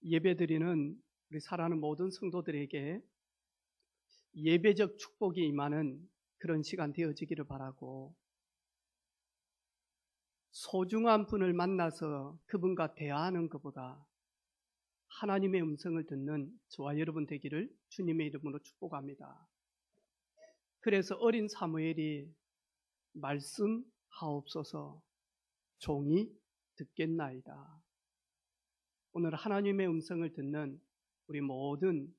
예배드리는 우리 사랑하는 모든 성도들에게 예배적 축복이 임하는 그런 시간 되어지기를 바라고, 소중한 분을 만나서 그분과 대화하는 것보다 하나님의 음성을 듣는 저와 여러분 되기를 주님의 이름으로 축복합니다. 그래서 어린 사무엘이 말씀하옵소서 종이 듣겠나이다. 오늘 하나님의 음성을 듣는 우리 모든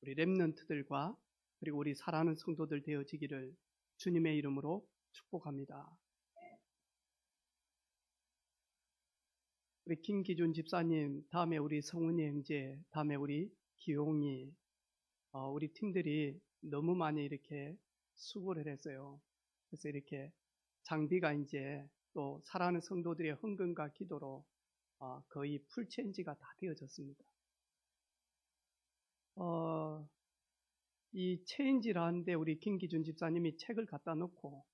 우리 렘넌트들과 그리고 우리 사랑하는 성도들 되어지기를 주님의 이름으로 축복합니다. 우리 김기준 집사님, 다음에 우리 성훈이 형제, 다음에 우리 기용이, 우리 팀들이 너무 많이 이렇게 수고를 했어요. 그래서 이렇게 장비가 이제 또 사랑하는 성도들의 헌금과 기도로 거의 풀체인지가 다 되어졌습니다. 이 체인지를 하는데 우리 김기준 집사님이 책을 갖다 놓고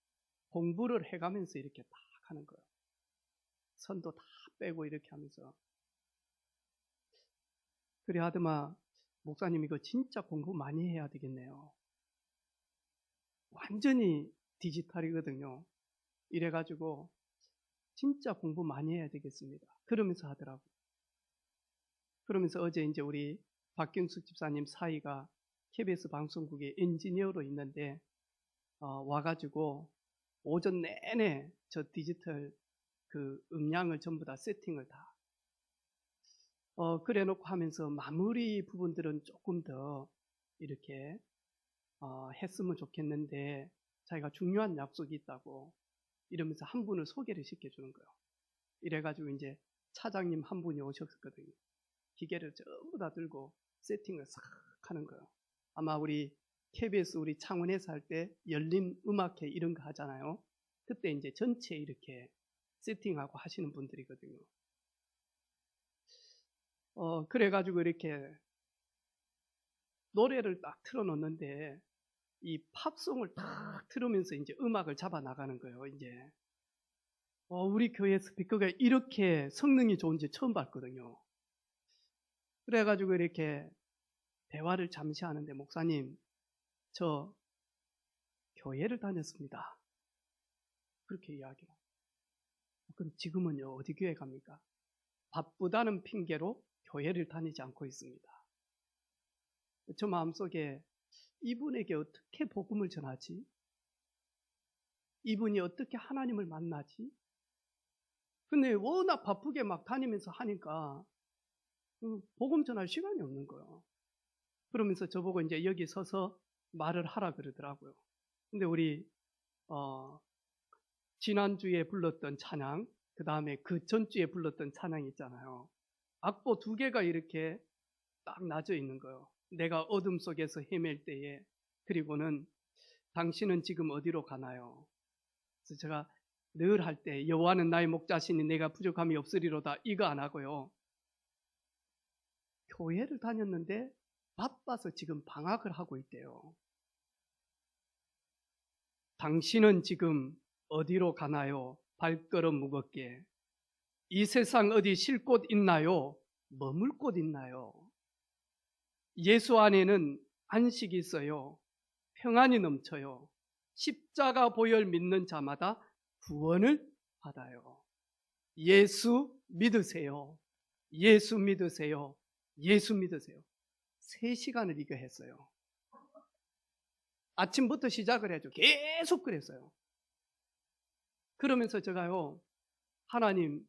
공부를 해가면서 이렇게 딱 하는 거예요. 선도 다 빼고 이렇게 하면서. 그래 하더만 목사님 이거 진짜 공부 많이 해야 되겠네요. 완전히 디지털이거든요. 이래가지고 진짜 공부 많이 해야 되겠습니다. 그러면서 하더라고요. 그러면서 어제 이제 우리 박경숙 집사님 사이가 KBS 방송국의 엔지니어로 있는데 와가지고 오전 내내 저 디지털 그 음량을 전부 다 세팅을 다 그래 놓고 하면서 마무리 부분들은 조금 더 이렇게 했으면 좋겠는데 자기가 중요한 약속이 있다고 이러면서 한 분을 소개를 시켜주는 거예요. 이래가지고 이제 차장님 한 분이 오셨거든요. 기계를 전부 다 들고 세팅을 싹 하는 거예요. 아마 우리 KBS 우리 창원에서 할 때 열린 음악회 이런 거 하잖아요. 그때 이제 전체 이렇게 세팅하고 하시는 분들이거든요. 그래가지고 이렇게 노래를 딱 틀어놓는데 이 팝송을 딱 틀으면서 이제 음악을 잡아 나가는 거예요. 이제 우리 교회 스피커가 이렇게 성능이 좋은지 처음 봤거든요. 그래가지고 이렇게 대화를 잠시 하는데 목사님 저 교회를 다녔습니다. 그렇게 이야기해요. 그럼 지금은요 어디 교회 갑니까? 바쁘다는 핑계로 교회를 다니지 않고 있습니다. 저 마음속에 이분에게 어떻게 복음을 전하지? 이분이 어떻게 하나님을 만나지? 근데 워낙 바쁘게 막 다니면서 하니까 복음 전할 시간이 없는 거예요. 그러면서 저보고 이제 여기 서서 말을 하라 그러더라고요. 근데 우리 지난주에 불렀던 찬양, 그 다음에 그 전주에 불렀던 찬양 있잖아요. 악보 2개가 이렇게 딱 나져 있는 거예요. 내가 어둠 속에서 헤맬 때에, 그리고는 당신은 지금 어디로 가나요? 그래서 제가 늘 할 때 여호와는 나의 목자시니 내가 부족함이 없으리로다 이거 안 하고요. 교회를 다녔는데 바빠서 지금 방학을 하고 있대요. 당신은 지금 어디로 가나요? 발걸음 무겁게. 이 세상 어디 쉴 곳 있나요? 머물 곳 있나요? 예수 안에는 안식이 있어요. 평안이 넘쳐요. 십자가 보혈 믿는 자마다 구원을 받아요. 예수 믿으세요. 예수 믿으세요. 예수 믿으세요. 3시간을 이거 했어요. 아침부터 시작을 해줘. 계속 그랬어요. 그러면서 제가요, 하나님,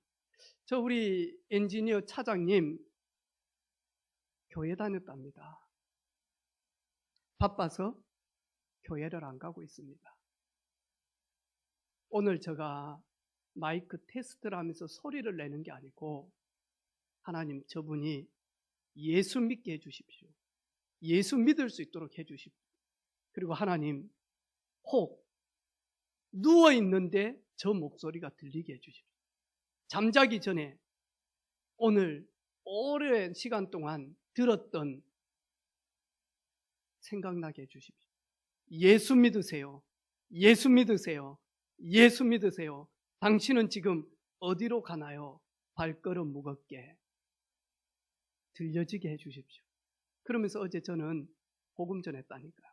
저 우리 엔지니어 차장님 교회 다녔답니다. 바빠서 교회를 안 가고 있습니다. 오늘 제가 마이크 테스트를 하면서 소리를 내는 게 아니고 하나님 저분이 예수 믿게 해주십시오. 예수 믿을 수 있도록 해주십시오. 그리고 하나님 혹 누워있는데 저 목소리가 들리게 해주십시오. 잠자기 전에 오늘 오랜 시간 동안 들었던 생각나게 해주십시오. 예수 믿으세요. 예수 믿으세요. 예수 믿으세요. 당신은 지금 어디로 가나요? 발걸음 무겁게. 들려지게 해 주십시오. 그러면서 어제 저는 복음 전했다니까요.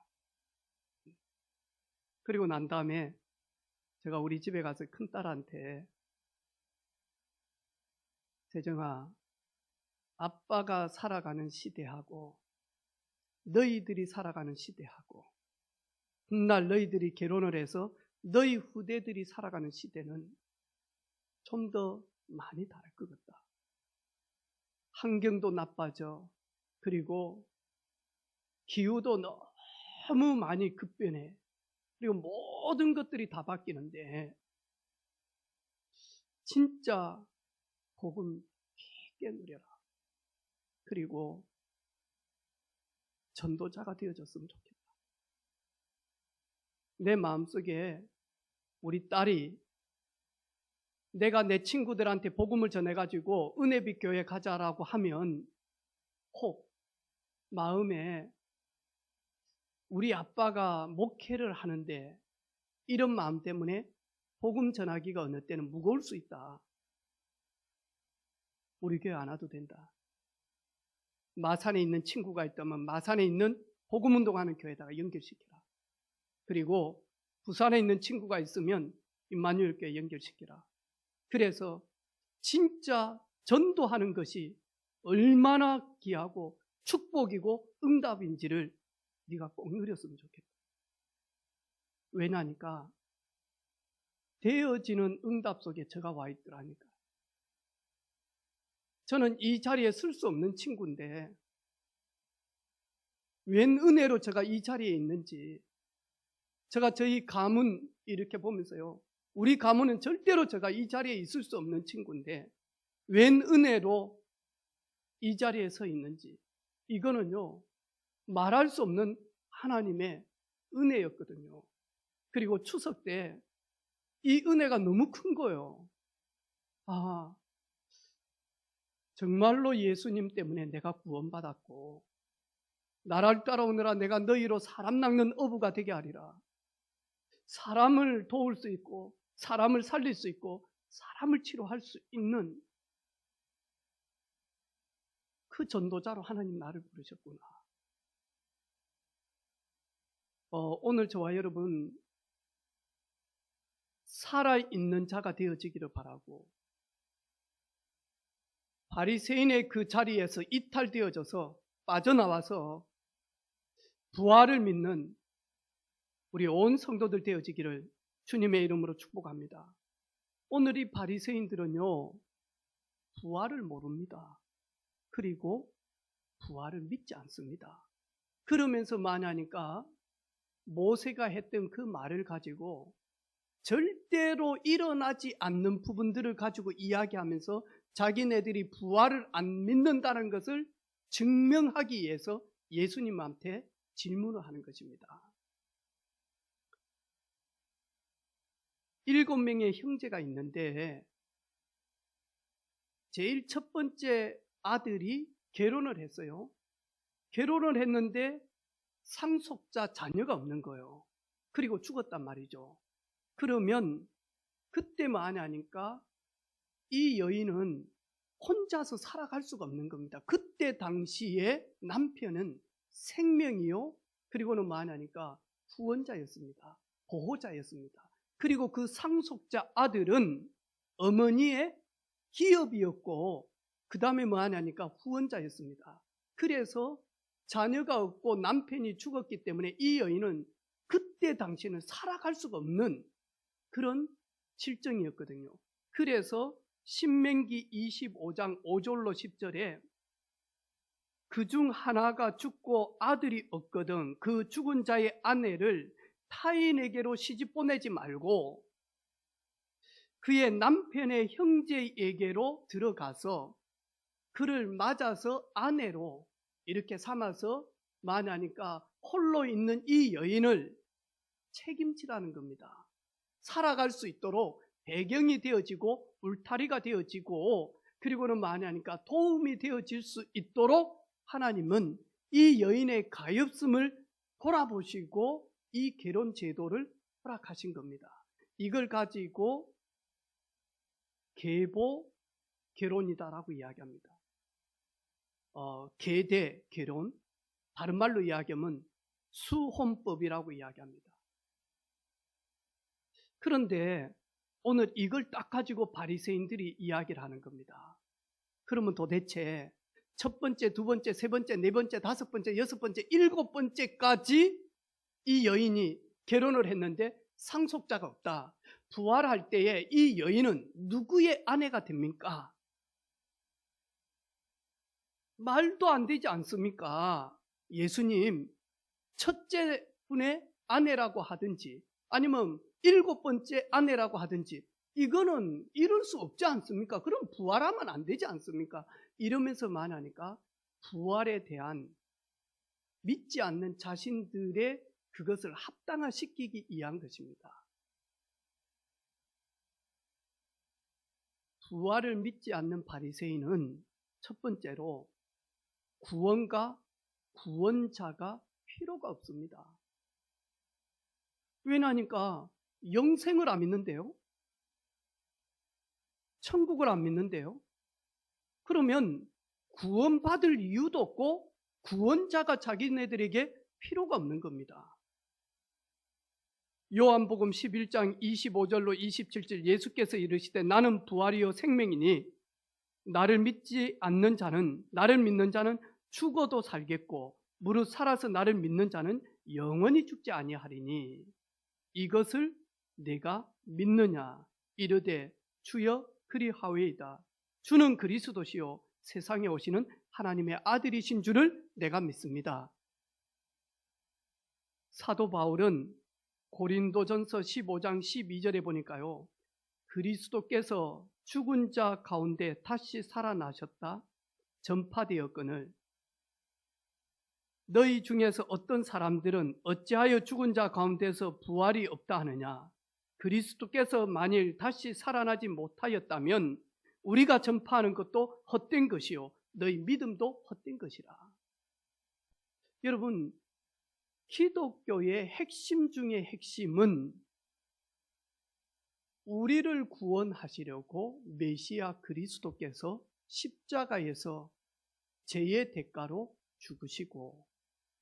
그리고 난 다음에 제가 우리 집에 가서 큰딸한테 세정아, 아빠가 살아가는 시대하고 너희들이 살아가는 시대하고 훗날 너희들이 결혼을 해서 너희 후대들이 살아가는 시대는 좀 더 많이 다를 것 같다. 환경도 나빠져. 그리고 기후도 너무 많이 급변해. 그리고 모든 것들이 다 바뀌는데 진짜 복음 깊게 누려라. 그리고 전도자가 되어졌으면 좋겠다. 내 마음속에 우리 딸이 내가 내 친구들한테 복음을 전해가지고 은혜빛 교회 가자라고 하면 혹 마음에 우리 아빠가 목회를 하는데 이런 마음 때문에 복음 전하기가 어느 때는 무거울 수 있다. 우리 교회 안 와도 된다. 마산에 있는 친구가 있다면 마산에 있는 복음 운동하는 교회에다가 연결시키라. 그리고 부산에 있는 친구가 있으면 임마누엘 교회 연결시키라. 그래서 진짜 전도하는 것이 얼마나 귀하고 축복이고 응답인지를 네가 꼭 누렸으면 좋겠다. 왜냐니까 되어지는 응답 속에 제가 와 있더라니까. 저는 이 자리에 설 수 없는 친구인데 웬 은혜로 제가 이 자리에 있는지, 제가 저희 가문 이렇게 보면서요, 우리 가문은 절대로 제가 이 자리에 있을 수 없는 친구인데 웬 은혜로 이 자리에 서 있는지, 이거는요 말할 수 없는 하나님의 은혜였거든요. 그리고 추석 때 이 은혜가 너무 큰 거예요. 아, 정말로 예수님 때문에 내가 구원받았고 나를 따라오느라 내가 너희로 사람 낚는 어부가 되게 하리라. 사람을 도울 수 있고 사람을 살릴 수 있고 사람을 치료할 수 있는 그 전도자로 하나님 나를 부르셨구나. 오늘 저와 여러분 살아있는 자가 되어지기를 바라고, 바리새인의 그 자리에서 이탈되어져서 빠져나와서 부활을 믿는 우리 온 성도들 되어지기를 주님의 이름으로 축복합니다. 오늘 이 바리새인들은요 부활을 모릅니다. 그리고 부활을 믿지 않습니다. 그러면서 뭐하냐니까 모세가 했던 그 말을 가지고 절대로 일어나지 않는 부분들을 가지고 이야기하면서 자기네들이 부활을 안 믿는다는 것을 증명하기 위해서 예수님한테 질문을 하는 것입니다. 7명의 형제가 있는데 제일 첫 번째 아들이 결혼을 했어요. 결혼을 했는데 상속자 자녀가 없는 거예요. 그리고 죽었단 말이죠. 그러면 그때 뭐 하냐니까 이 여인은 혼자서 살아갈 수가 없는 겁니다. 그때 당시에 남편은 생명이요, 그리고는 뭐 하냐니까 후원자였습니다. 보호자였습니다. 그리고 그 상속자 아들은 어머니의 기업이었고 그 다음에 뭐 하냐니까 후원자였습니다. 그래서 자녀가 없고 남편이 죽었기 때문에 이 여인은 그때 당시에는 살아갈 수가 없는 그런 실정이었거든요. 그래서 신명기 25장 5절로 10절에 그 중 하나가 죽고 아들이 없거든 그 죽은 자의 아내를 타인에게로 시집 보내지 말고 그의 남편의 형제에게로 들어가서 그를 맞아서 아내로 이렇게 삼아서 만하니까 홀로 있는 이 여인을 책임지라는 겁니다. 살아갈 수 있도록 배경이 되어지고 울타리가 되어지고 그리고는 뭐하냐니까 도움이 되어질 수 있도록 하나님은 이 여인의 가엾음을 돌아보시고 이 결혼 제도를 허락하신 겁니다. 이걸 가지고 계보 결혼이다라고 이야기합니다. 계대, 계론, 다른 말로 이야기하면 수혼법이라고 이야기합니다. 그런데 오늘 이걸 딱 가지고 바리새인들이 이야기를 하는 겁니다. 그러면 도대체 첫 번째, 두 번째, 세 번째, 네 번째, 다섯 번째, 여섯 번째, 일곱 번째까지 이 여인이 결혼을 했는데 상속자가 없다. 부활할 때에 이 여인은 누구의 아내가 됩니까? 말도 안 되지 않습니까? 예수님 첫째 분의 아내라고 하든지 아니면 일곱 번째 아내라고 하든지 이거는 이룰 수 없지 않습니까? 그럼 부활하면 안 되지 않습니까? 이러면서 말하니까 부활에 대한 믿지 않는 자신들의 그것을 합당화시키기 위한 것입니다. 부활을 믿지 않는 바리새인은 첫 번째로 구원과 구원자가 필요가 없습니다. 왜냐하니까 영생을 안 믿는데요. 천국을 안 믿는데요. 그러면 구원받을 이유도 없고 구원자가 자기네들에게 필요가 없는 겁니다. 요한복음 11장 25절로 27절 예수께서 이르시되 나는 부활이요 생명이니 나를 믿지 않는 자는 나를 믿는 자는 죽어도 살겠고 무릇 살아서 나를 믿는 자는 영원히 죽지 아니하리니 이것을 내가 믿느냐 이르되 주여 그리하오이다. 주는 그리스도시요 세상에 오시는 하나님의 아들이신 줄을 내가 믿습니다. 사도 바울은 고린도전서 15장 12절에 보니까요. 그리스도께서 죽은 자 가운데 다시 살아나셨다 전파되었거늘 너희 중에서 어떤 사람들은 어찌하여 죽은 자 가운데서 부활이 없다 하느냐. 그리스도께서 만일 다시 살아나지 못하였다면 우리가 전파하는 것도 헛된 것이요 너희 믿음도 헛된 것이라. 여러분 기독교의 핵심 중의 핵심은 우리를 구원하시려고 메시아 그리스도께서 십자가에서 죄의 대가로 죽으시고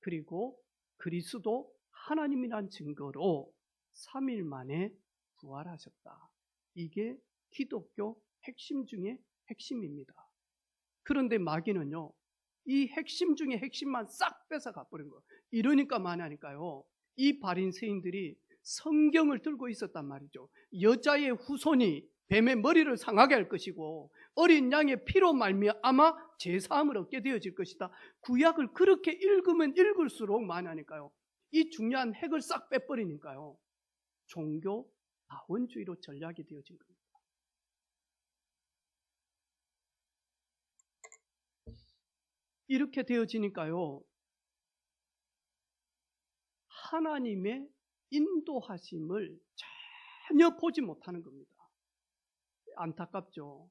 그리고 그리스도 하나님이란 증거로 3일 만에 부활하셨다. 이게 기독교 핵심 중의 핵심입니다. 그런데 마귀는요. 이 핵심 중에 핵심만 싹 뺏어가 버린 거예요. 이러니까 말하니까요. 이 바리새인들이 성경을 들고 있었단 말이죠. 여자의 후손이 뱀의 머리를 상하게 할 것이고 어린 양의 피로 말미암아 제사함을 얻게 되어질 것이다. 구약을 그렇게 읽으면 읽을수록 말하니까요. 이 중요한 핵을 싹 빼버리니까요. 종교 다원주의로 전략이 되어진 겁니다. 이렇게 되어지니까요. 하나님의 인도하심을 전혀 보지 못하는 겁니다. 안타깝죠.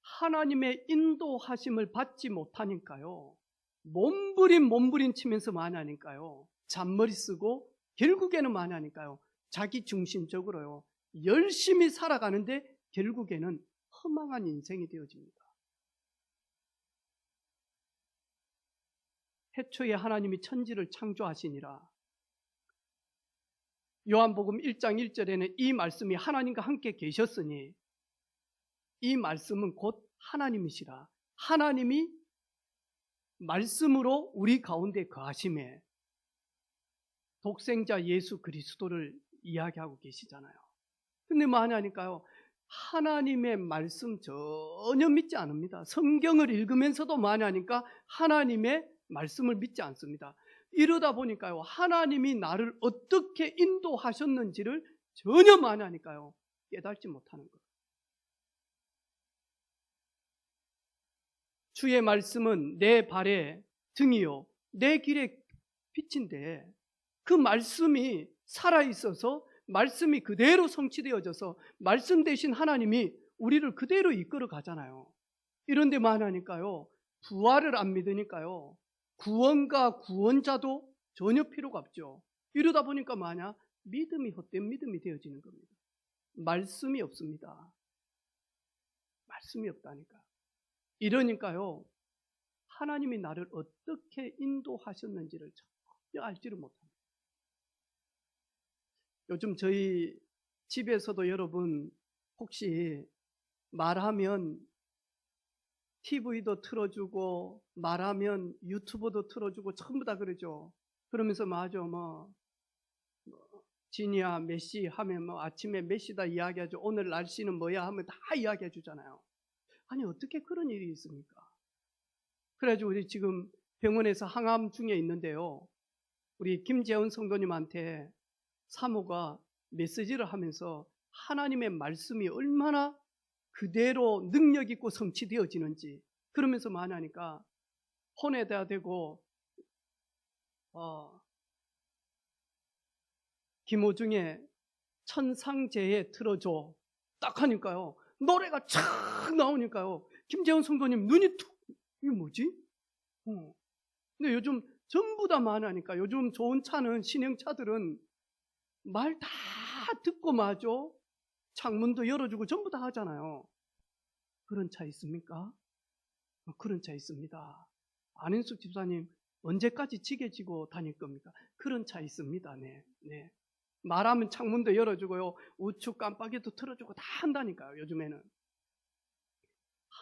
하나님의 인도하심을 받지 못하니까요. 몸부림 치면서 말하니까요. 잔머리 쓰고 결국에는 말하니까요. 자기 중심적으로요. 열심히 살아가는데 결국에는 허망한 인생이 되어집니다. 태초에 하나님이 천지를 창조하시니라. 요한복음 1장 1절에는 이 말씀이 하나님과 함께 계셨으니 이 말씀은 곧 하나님이시라. 하나님이 말씀으로 우리 가운데 거하심에 독생자 예수 그리스도를 이야기하고 계시잖아요. 근데 뭐 하냐니까요. 하나님의 말씀 전혀 믿지 않습니다. 성경을 읽으면서도 뭐 하냐니까 하나님의 말씀을 믿지 않습니다. 이러다 보니까요. 하나님이 나를 어떻게 인도하셨는지를 전혀 뭐 하냐니까요. 깨닫지 못하는 거예요. 주의 말씀은 내 발의 등이요 내 길의 빛인데 그 말씀이 살아있어서 말씀이 그대로 성취되어져서 말씀 대신 하나님이 우리를 그대로 이끌어 가잖아요. 이런데 만하니까요. 부활을 안 믿으니까요. 구원과 구원자도 전혀 필요가 없죠. 이러다 보니까 뭐하냐? 믿음이 헛된 믿음이 되어지는 겁니다. 말씀이 없습니다. 말씀이 없다니까. 이러니까요, 하나님이 나를 어떻게 인도하셨는지를 전혀 알지를 못합니다. 요즘 저희 집에서도 여러분 혹시 말하면 TV도 틀어주고 말하면 유튜브도 틀어주고 전부 다 그러죠. 그러면서 맞아 뭐 지니야 메시 하면 뭐 아침에 메시다 이야기하죠. 오늘 날씨는 뭐야 하면 다 이야기해 주잖아요. 아니 어떻게 그런 일이 있습니까? 그래가지고 우리 지금 병원에서 항암 중에 있는데요. 우리 김재원 성도님한테 사모가 메시지를 하면서 하나님의 말씀이 얼마나 그대로 능력 있고 성취되어지는지 그러면서 말하니까 혼에다 대고 김호중의 천상제에 틀어줘 딱 하니까요 노래가 촥 나오니까요 김재원 성도님 눈이 툭 이게 뭐지? 근데 요즘 전부 다 말하니까 요즘 좋은 차는 신형차들은 말 다 듣고 마죠. 창문도 열어주고 전부 다 하잖아요. 그런 차 있습니까? 그런 차 있습니다. 안인숙 집사님 언제까지 지게 지고 다닐 겁니까? 그런 차 있습니다. 네, 네. 말하면 창문도 열어주고요. 우측 깜빡이도 틀어주고 다 한다니까요. 요즘에는.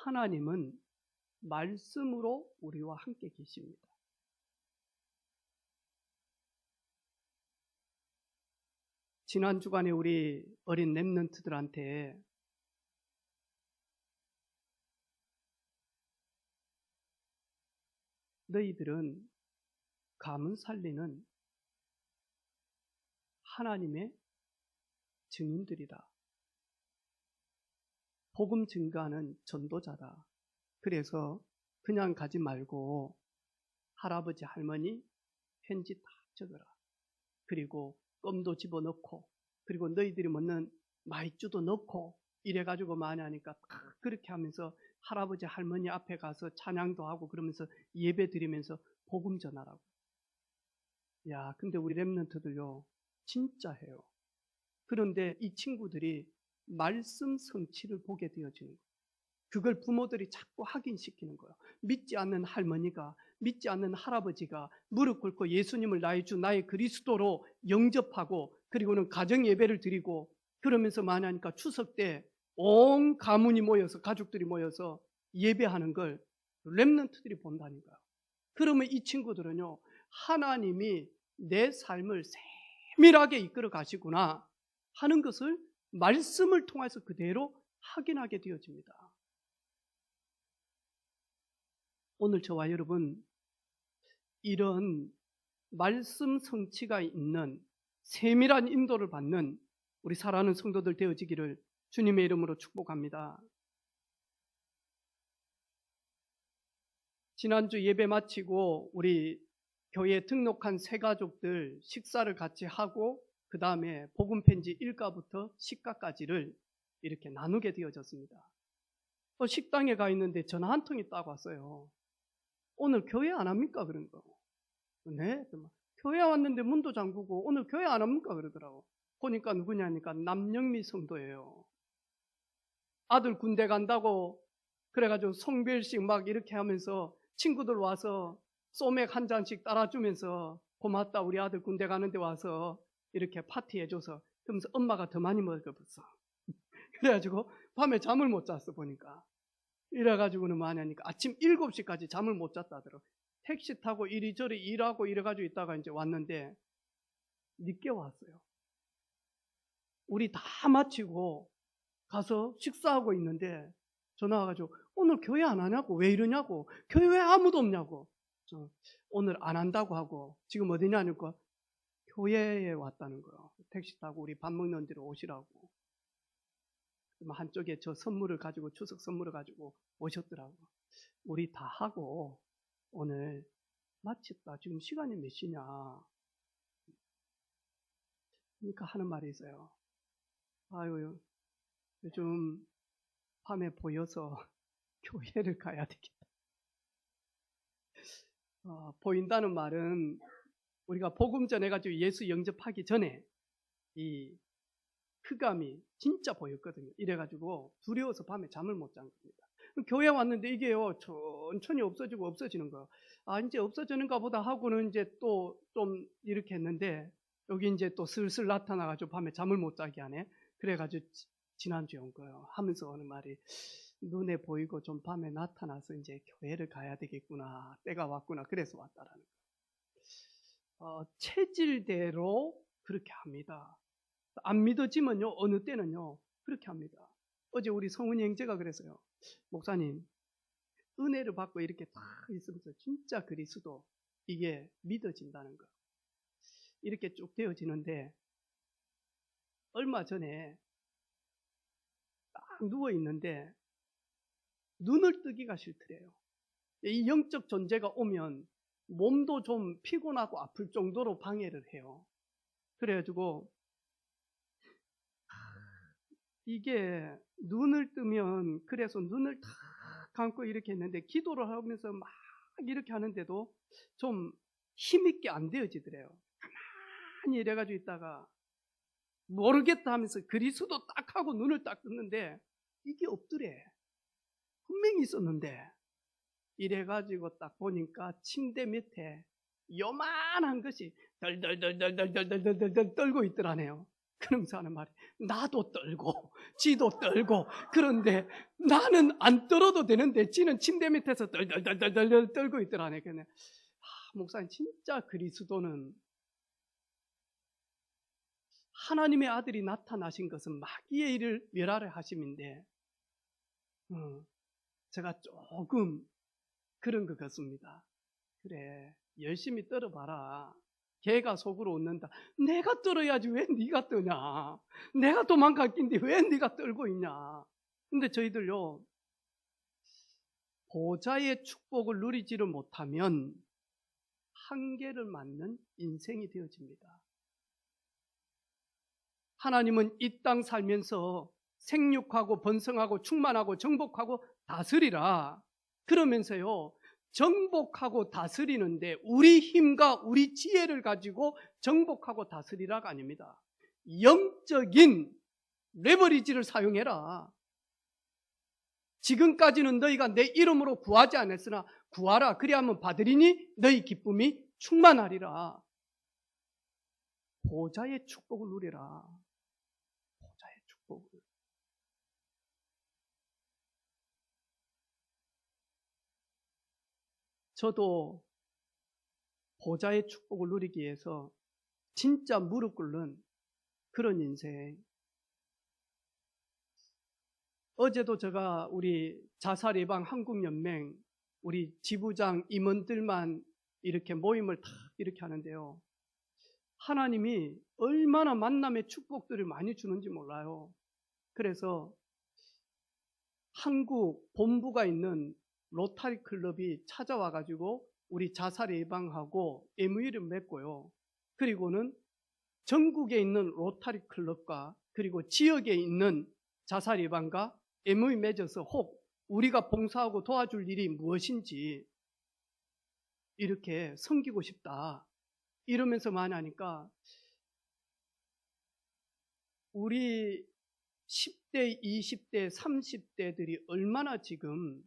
하나님은 말씀으로 우리와 함께 계십니다. 지난 주간에 우리 어린 렘넌트들한테 너희들은 가문 살리는 하나님의 증인들이다. 복음 증가하는 전도자다. 그래서 그냥 가지 말고 할아버지 할머니 편지 다 적어라. 그리고 껌도 집어넣고 그리고 너희들이 먹는 마이쮸도 넣고 이래가지고 많이 하니까 그렇게 하면서 할아버지 할머니 앞에 가서 찬양도 하고 그러면서 예배 드리면서 복음 전하라고. 야, 근데 우리 렘넌트들요 진짜 해요. 그런데 이 친구들이 말씀 성취를 보게 되어지는 거예요. 그걸 부모들이 자꾸 확인시키는 거예요. 믿지 않는 할머니가, 믿지 않는 할아버지가 무릎 꿇고 예수님을 나의 주, 나의 그리스도로 영접하고 그리고는 가정 예배를 드리고 그러면서 많이 하니까 추석 때 온 가문이 모여서 가족들이 모여서 예배하는 걸 렘넌트들이 본다니까요. 그러면 이 친구들은요 하나님이 내 삶을 세밀하게 이끌어 가시구나 하는 것을 말씀을 통해서 그대로 확인하게 되어집니다. 오늘 저와 여러분 이런 말씀 성취가 있는 세밀한 인도를 받는 우리 사랑하는 성도들 되어지기를 주님의 이름으로 축복합니다. 지난주 예배 마치고 우리 교회에 등록한 새 가족들 식사를 같이 하고 그 다음에 복음편지 1가부터 10가까지를 이렇게 나누게 되어졌습니다. 식당에 가 있는데 전화 한 통이 딱 왔어요. 오늘 교회 안 합니까? 그런 거. 네. 교회 왔는데 문도 잠그고 오늘 교회 안 합니까? 그러더라고. 보니까 누구냐니까 남영미 성도예요. 아들 군대 간다고 그래가지고 송별식 막 이렇게 하면서 친구들 와서 소맥 한 잔씩 따라주면서 고맙다 우리 아들 군대 가는데 와서 이렇게 파티해줘서 그러면서 엄마가 더 많이 먹어봤어. 그래가지고 밤에 잠을 못 잤어 보니까. 이래가지고는 뭐하냐니까 아침 7시까지 잠을 못 잤다더라고. 택시 타고 이리저리 일하고 이래가지고 있다가 이제 왔는데 늦게 왔어요. 우리 다 마치고 가서 식사하고 있는데 전화 와가지고 오늘 교회 안 하냐고 왜 이러냐고 교회 왜 아무도 없냐고 오늘 안 한다고 하고 지금 어디냐니까 교회에 왔다는 거예요. 택시 타고 우리 밥 먹는 데로 오시라고. 한쪽에 저 선물을 가지고 추석 선물을 가지고 오셨더라고. 우리 다 하고 오늘 마쳤다. 지금 시간이 몇 시냐. 그러니까 하는 말이 있어요. 아유 요즘 밤에 보여서 교회를 가야 되겠다. 보인다는 말은 우리가 복음 전해가지고 예수 영접하기 전에 이 흑암이 진짜 보였거든요. 이래가지고 두려워서 밤에 잠을 못 잔 겁니다. 교회 왔는데 이게요, 천천히 없어지고 없어지는 거예요. 아, 이제 없어지는가 보다 하고는 이제 또 좀 이렇게 했는데, 여기 이제 또 슬슬 나타나가지고 밤에 잠을 못 자게 하네. 그래가지고 지난주에 온 거예요. 하면서 어느 말이, 눈에 보이고 좀 밤에 나타나서 이제 교회를 가야 되겠구나, 때가 왔구나, 그래서 왔다라는 거예요. 체질대로 그렇게 합니다. 안 믿어지면요, 어느 때는요 그렇게 합니다. 어제 우리 성훈이 형제가 그랬어요. 목사님, 은혜를 받고 이렇게 딱 있으면서 진짜 그리스도, 이게 믿어진다는 거, 이렇게 쭉 되어지는데, 얼마 전에 딱 누워 있는데 눈을 뜨기가 싫더래요. 이 영적 존재가 오면 몸도 좀 피곤하고 아플 정도로 방해를 해요. 그래가지고 이게 눈을 뜨면, 그래서 눈을 탁 감고 이렇게 했는데, 기도를 하면서 막 이렇게 하는데도 좀 힘있게 안 되어지더래요. 가만히 이래가지고 있다가 모르겠다 하면서 그리스도 딱 하고 눈을 딱 떴는데 이게 없더래. 분명히 있었는데, 이래가지고 딱 보니까 침대 밑에 요만한 것이 덜덜덜덜덜덜덜덜 떨고 있더라네요. 그러면서 하는 말이, 나도 떨고 지도 떨고, 그런데 나는 안 떨어도 되는데 지는 침대 밑에서 덜덜덜덜덜 떨고 있더라네. 그냥 목사님, 진짜 그리스도는, 하나님의 아들이 나타나신 것은 마귀의 일을 멸하려 하심인데, 제가 조금 그런 것 같습니다. 그래, 열심히 떨어봐라. 개가 속으로 웃는다. 내가 떨어야지 왜 네가 떠냐. 내가 도망갈 낀데 왜 네가 떨고 있냐. 근데 저희들요, 보좌의 축복을 누리지를 못하면 한계를 맞는 인생이 되어집니다. 하나님은 이 땅 살면서 생육하고 번성하고 충만하고 정복하고 다스리라, 그러면서요, 정복하고 다스리는데 우리 힘과 우리 지혜를 가지고 정복하고 다스리라가 아닙니다. 영적인 레버리지를 사용해라. 지금까지는 너희가 내 이름으로 구하지 않았으나 구하라. 그리하면 받으리니 너희 기쁨이 충만하리라. 보좌의 축복을 누리라. 보좌의 축복을. 저도 보좌의 축복을 누리기 위해서 진짜 무릎 꿇는 그런 인생. 어제도 제가 우리 자살예방 한국연맹 우리 지부장 임원들만 이렇게 모임을 다 이렇게 하는데요, 하나님이 얼마나 만남의 축복들을 많이 주는지 몰라요. 그래서 한국 본부가 있는 로타리 클럽이 찾아와 가지고 우리 자살 예방하고 MOU를 맺고요. 그리고는 전국에 있는 로타리 클럽과 그리고 지역에 있는 자살 예방과 MOU 맺어서 혹 우리가 봉사하고 도와줄 일이 무엇인지 이렇게 섬기고 싶다 이러면서 많이 하니까, 우리 10대, 20대, 30대들이 얼마나 지금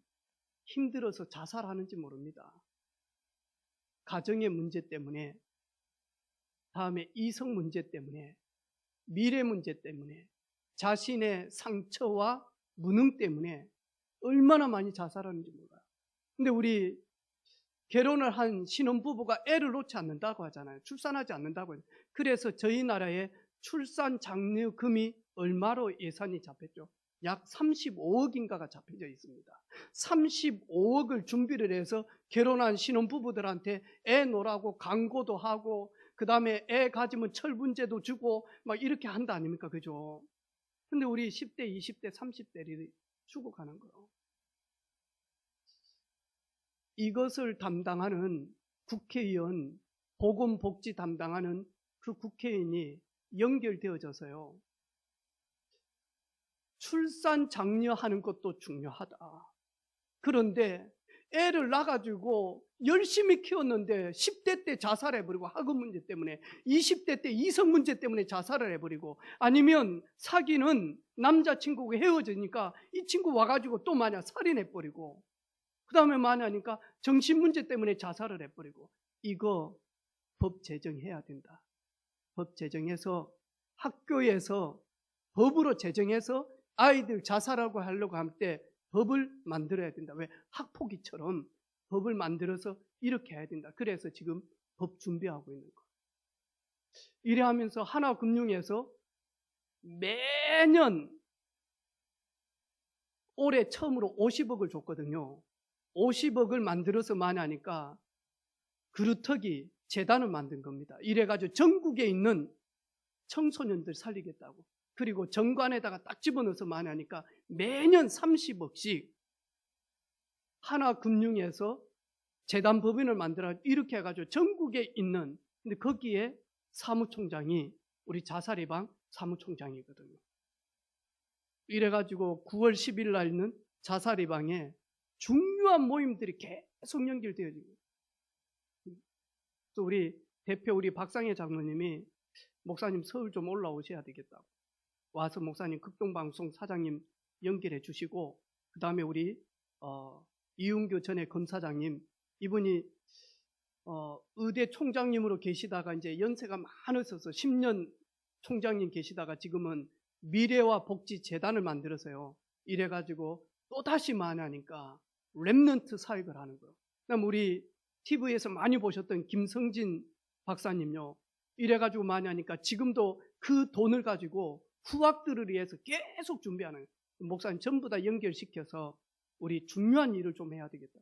힘들어서 자살하는지 모릅니다. 가정의 문제 때문에, 다음에 이성 문제 때문에, 미래 문제 때문에, 자신의 상처와 무능 때문에 얼마나 많이 자살하는지 몰라요. 근데 우리 결혼을 한 신혼부부가 애를 놓지 않는다고 하잖아요. 출산하지 않는다고 해요. 그래서 저희 나라에 출산 장려금이 얼마로 예산이 잡혔죠? 약 35억인가가 잡혀져 있습니다. 35억을 준비를 해서 결혼한 신혼부부들한테 애 놓으라고 광고도 하고, 그 다음에 애 가지면 철분제도 주고 막 이렇게 한다 아닙니까? 그죠? 근데 우리 10대, 20대, 30대들이 죽어가는 거예요. 이것을 담당하는 국회의원, 보건복지 담당하는 그 국회의원이 연결되어져서요, 출산 장려하는 것도 중요하다. 그런데 애를 낳아가지고 열심히 키웠는데 10대 때 자살해버리고 학업 문제 때문에, 20대 때 이성 문제 때문에 자살을 해버리고, 아니면 사귀는 남자친구가 헤어지니까 이 친구 와가지고 또 만약 살인해버리고, 그 다음에 만약니까 정신 문제 때문에 자살을 해버리고. 이거 법 제정해야 된다. 법 제정해서 학교에서 법으로 제정해서 아이들 자살하고 하려고 할 때 법을 만들어야 된다. 왜? 학폭위처럼 법을 만들어서 이렇게 해야 된다. 그래서 지금 법 준비하고 있는 거예요. 이래 하면서 하나금융에서 매년 올해 처음으로 50억을 줬거든요. 50억을 만들어서 많이 하니까 그루터기 재단을 만든 겁니다. 이래가지고 전국에 있는 청소년들 살리겠다고. 그리고 정관에다가 딱 집어넣어서 많이 하니까 매년 30억씩 하나금융에서 재단 법인을 만들어 이렇게 해가지고 전국에 있는, 근데 거기에 사무총장이 우리 자살 예방 사무총장이거든요. 이래가지고 9월 10일 날 있는 자살 예방에 중요한 모임들이 계속 연결되어지고, 또 우리 대표 우리 박상혜 장로님이 목사님 서울 좀 올라오셔야 되겠다고 와서 목사님 극동방송 사장님 연결해 주시고, 그 다음에 우리 이윤교 전에 검사장님, 이분이 의대 총장님으로 계시다가 이제 연세가 많으셔서 10년 총장님 계시다가 지금은 미래와 복지 재단을 만들어서요. 이래가지고 또 다시 만하니까 렘넌트 사역을 하는 거예요. 그다음 우리 TV에서 많이 보셨던 김성진 박사님요. 이래가지고 많이 하니까 지금도 그 돈을 가지고 후학들을 위해서 계속 준비하는 거예요. 목사님 전부 다 연결시켜서 우리 중요한 일을 좀 해야 되겠다.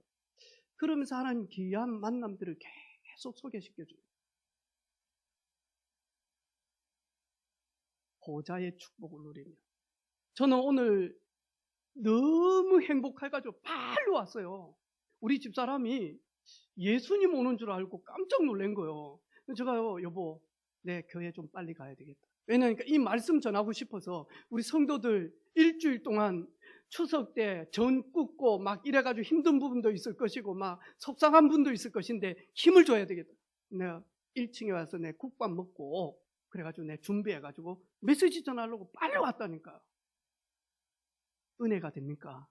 그러면서 하나님 귀한 만남들을 계속 소개시켜줘요. 보좌의 축복을 누리며. 저는 오늘 너무 행복해가지고 빨리 왔어요. 우리 집사람이 예수님 오는 줄 알고 깜짝 놀란 거예요. 제가요, 여보, 내 교회 좀 빨리 가야 되겠다. 왜냐니까 이 말씀 전하고 싶어서 우리 성도들 일주일 동안 추석 때 전 굽고 막 이래가지고 힘든 부분도 있을 것이고 막 속상한 분도 있을 것인데 힘을 줘야 되겠다. 내가 1층에 와서 내 국밥 먹고 그래가지고 내 준비해가지고 메시지 전하려고 빨리 왔다니까. 은혜가 됩니까?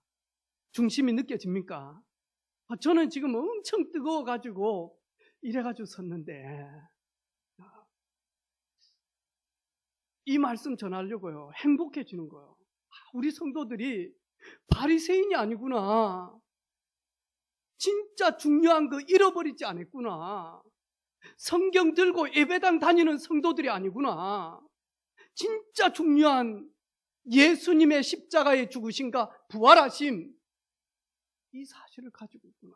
중심이 느껴집니까? 저는 지금 엄청 뜨거워가지고 이래가지고 섰는데 이 말씀 전하려고요. 행복해지는 거예요. 우리 성도들이 바리새인이 아니구나. 진짜 중요한 거 잃어버리지 않았구나. 성경 들고 예배당 다니는 성도들이 아니구나. 진짜 중요한 예수님의 십자가의 죽으심과 부활하심, 이 사실을 가지고 있구나.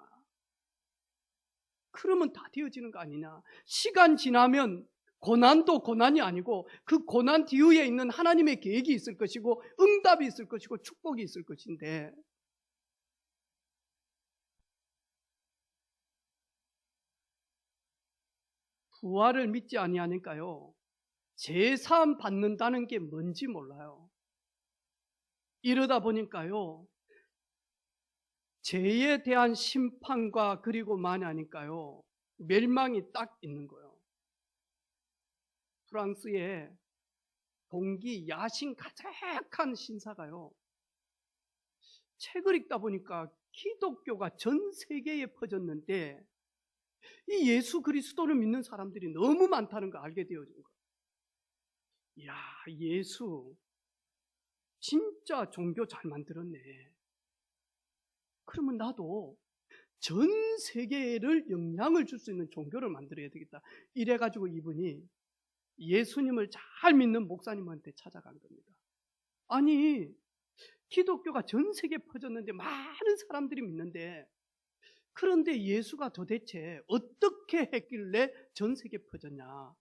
그러면 다 되어지는 거 아니냐. 시간 지나면 고난도 고난이 아니고 그 고난 뒤에 있는 하나님의 계획이 있을 것이고 응답이 있을 것이고 축복이 있을 것인데, 부활을 믿지 아니하니까요, 제사함 받는다는 게 뭔지 몰라요. 이러다 보니까요, 죄에 대한 심판과 그리고 만하니까요, 멸망이 딱 있는 거예요. 프랑스의 동기 야심 가득한 신사가요, 책을 읽다 보니까 기독교가 전 세계에 퍼졌는데 이 예수 그리스도를 믿는 사람들이 너무 많다는 걸 알게 되어진 거예요. 이야, 예수 진짜 종교 잘 만들었네. 그러면 나도 전 세계를 영향을 줄 수 있는 종교를 만들어야 되겠다. 이래가지고 이분이 예수님을 잘 믿는 목사님한테 찾아간 겁니다. 아니, 기독교가 전 세계에 퍼졌는데 많은 사람들이 믿는데, 그런데 예수가 도대체 어떻게 했길래 전 세계에 퍼졌냐.